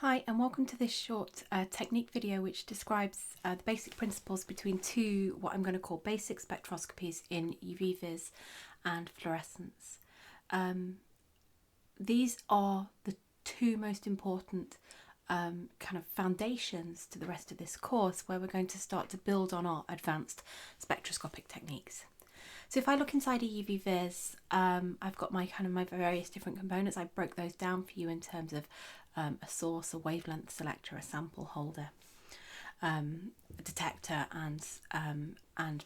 Hi and welcome to this short technique video which describes the basic principles between what I'm going to call basic spectroscopies in UV vis and fluorescence. These are the two most important kind of foundations to the rest of this course, where we're going to start to build on our advanced spectroscopic techniques. So if I look inside a UV vis, I've got my various different components. I broke those down for you in terms of a source, a wavelength selector, a sample holder, a detector, and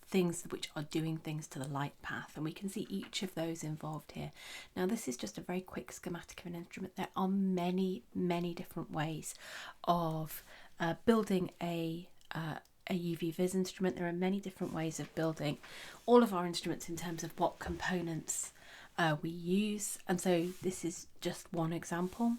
things which are doing things to the light path, and we can see each of those involved here. Now this is just a very quick schematic of an instrument. There are many different ways of building a UV vis instrument. There are many different ways of building all of our instruments in terms of what components we use, and so this is just one example.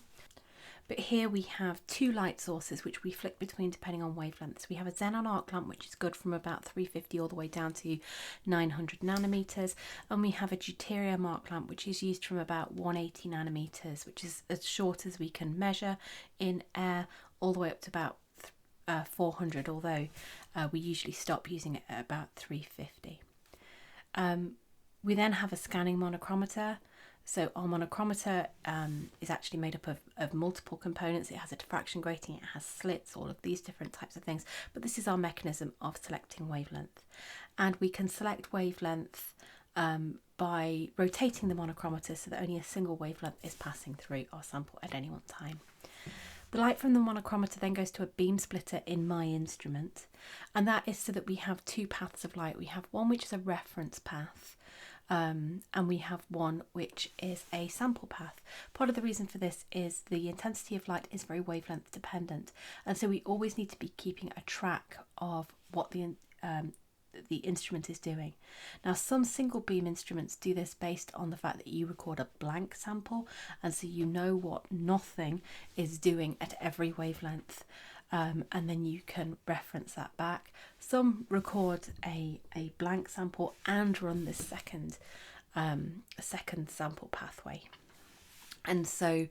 But here we have two light sources which we flick between depending on wavelengths. We have a xenon arc lamp, which is good from about 350 all the way down to 900 nanometers, and we have a deuterium arc lamp which is used from about 180 nanometers, which is as short as we can measure in air, all the way up to about 400, although we usually stop using it at about 350. We then have a scanning monochromator. So our monochromator is actually made up of multiple components. It has a diffraction grating, it has slits, all of these different types of things. But this is our mechanism of selecting wavelength. And we can select wavelength by rotating the monochromator so that only a single wavelength is passing through our sample at any one time. The light from the monochromator then goes to a beam splitter in my instrument, and that is so that we have two paths of light. We have one which is a reference path, and we have one which is a sample path. Part of the reason for this is the intensity of light is very wavelength dependent, and so we always need to be keeping a track of what the instrument is doing. Now some single beam instruments do this based on the fact that you record a blank sample, and so you know what nothing is doing at every wavelength, and then you can reference that back. Some record a blank sample and run this second sample pathway, and so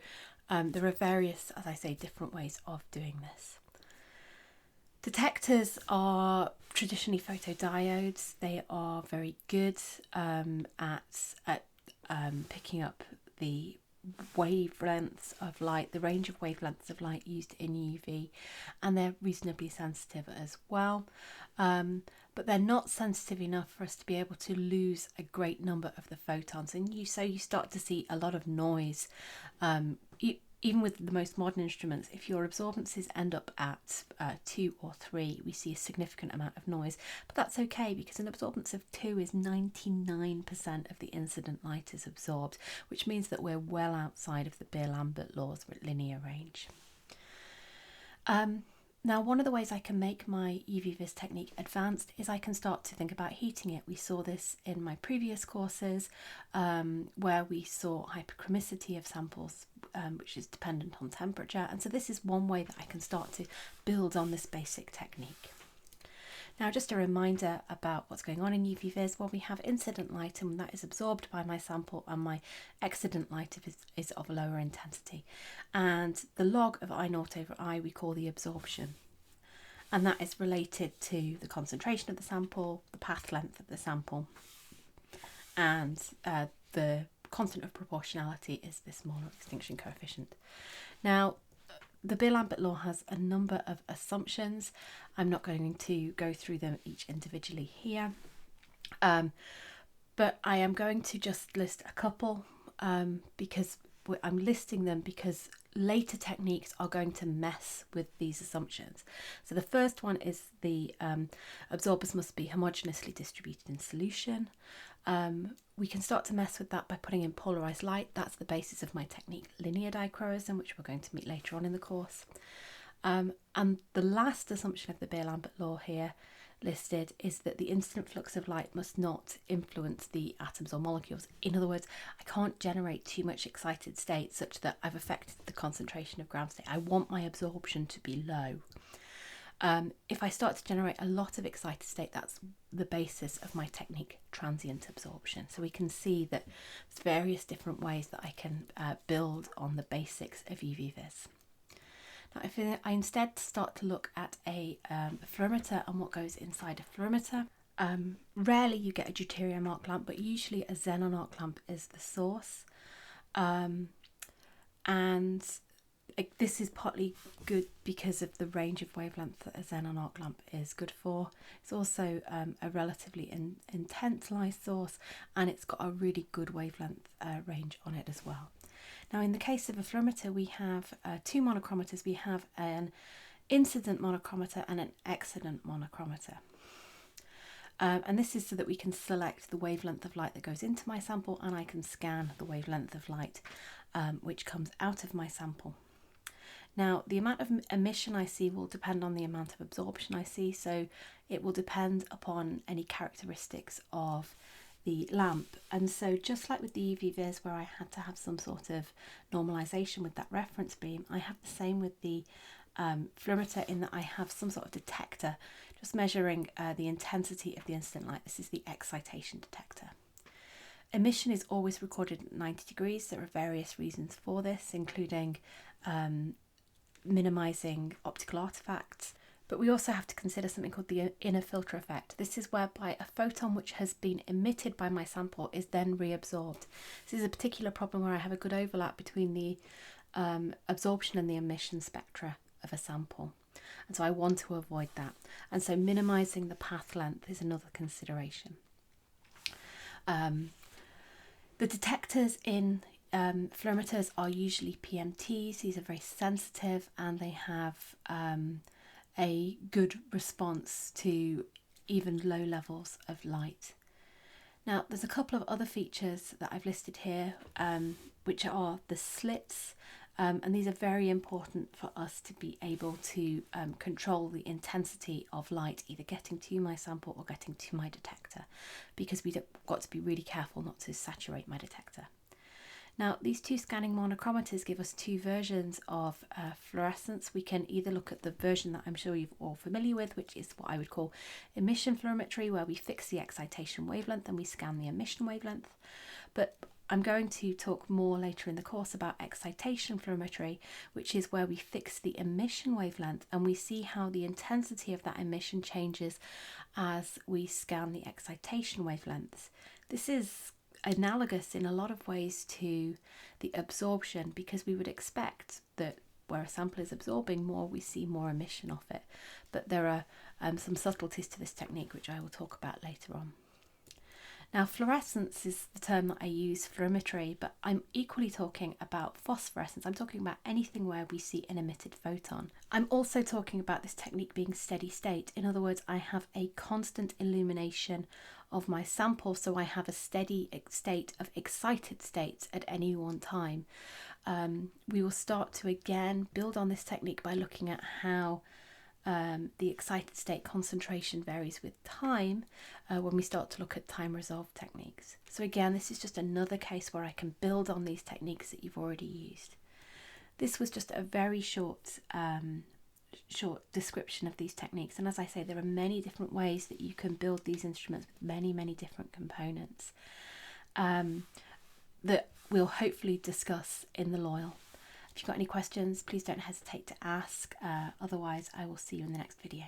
there are various, as I say, different ways of doing this. Detectors are traditionally photodiodes. They are very good at picking up the wavelengths of light, the range of wavelengths of light used in UV, and they're reasonably sensitive as well. But they're not sensitive enough for us to be able to lose a great number of the photons, and so you start to see a lot of noise. Even with the most modern instruments, if your absorbances end up at 2 or 3, we see a significant amount of noise. But that's okay, because an absorbance of 2 is 99% of the incident light is absorbed, which means that we're well outside of the Beer-Lambert laws with linear range. Now, one of the ways I can make my UV vis technique advanced is I can start to think about heating it. We saw this in my previous courses, where we saw hyperchromicity of samples, which is dependent on temperature. And so this is one way that I can start to build on this basic technique. Now, just a reminder about what's going on in UV vis. Well, we have incident light, and that is absorbed by my sample, and my excident light is of a lower intensity. And the log of I naught over I we call the absorption. And that is related to the concentration of the sample, the path length of the sample, and the constant of proportionality is the Smaller extinction coefficient. Now, the Beer-Lambert law has a number of assumptions. I'm not going to go through them each individually here, but I am going to just list a couple because I'm listing them because later techniques are going to mess with these assumptions. So the first one is the absorbers must be homogeneously distributed in solution. We can start to mess with that by putting in polarized light. That's the basis of my technique, linear dichroism, which we're going to meet later on in the course. And the last assumption of the Beer-Lambert law here listed is that the incident flux of light must not influence the atoms or molecules. In other words, I can't generate too much excited state such that I've affected the concentration of ground state. I want my absorption to be low. If I start to generate a lot of excited state, that's the basis of my technique, transient absorption. So we can see that there's various different ways that I can build on the basics of UV vis. Now, if I instead start to look at a fluorimeter and what goes inside a fluorimeter, rarely you get a deuterium arc lamp, but usually a xenon arc lamp is the source. And this is partly good because of the range of wavelength that a xenon arc lamp is good for. It's also a relatively intense light source, and it's got a really good wavelength range on it as well. Now, in the case of a fluorimeter, we have two monochromators. We have an incident monochromator and an excident monochromator. And this is so that we can select the wavelength of light that goes into my sample, and I can scan the wavelength of light which comes out of my sample. Now, the amount of emission I see will depend on the amount of absorption I see, so it will depend upon any characteristics of the lamp. And so just like with the UV vis, where I had to have some sort of normalization with that reference beam, I have the same with the fluorimeter, in that I have some sort of detector just measuring the intensity of the incident light. This is the excitation detector. Emission is always recorded at 90 degrees. There are various reasons for this, including minimizing optical artifacts, but we also have to consider something called the inner filter effect. This is whereby a photon which has been emitted by my sample is then reabsorbed. This is a particular problem where I have a good overlap between the absorption and the emission spectra of a sample, and so I want to avoid that, and so minimizing the path length is another consideration. The detectors in fluorimeters are usually PMTs. These are very sensitive, and they have a good response to even low levels of light. Now, there's a couple of other features that I've listed here, which are the slits, and these are very important for us to be able to control the intensity of light either getting to my sample or getting to my detector, because we've got to be really careful not to saturate my detector. Now, these two scanning monochromators give us two versions of fluorescence. We can either look at the version that I'm sure you're all familiar with, which is what I would call emission fluorimetry, where we fix the excitation wavelength and we scan the emission wavelength. But I'm going to talk more later in the course about excitation fluorimetry, which is where we fix the emission wavelength and we see how the intensity of that emission changes as we scan the excitation wavelengths. This is analogous in a lot of ways to the absorption, because we would expect that where a sample is absorbing more, we see more emission of it. But there are some subtleties to this technique which I will talk about later on. Now, fluorescence is the term that I use for fluorimetry, but I'm equally talking about phosphorescence. I'm talking about anything where we see an emitted photon. I'm also talking about this technique being steady state. In other words, I have a constant illumination of my sample, so I have a steady state of excited states at any one time. We will start to again build on this technique by looking at how the excited state concentration varies with time when we start to look at time resolved techniques. So again, this is just another case where I can build on these techniques that you've already used. This was just a very short description of these techniques, and as I say, there are many different ways that you can build these instruments with many different components that we'll hopefully discuss in the Loyal. If you've got any questions, please don't hesitate to ask. Otherwise, I will see you in the next video.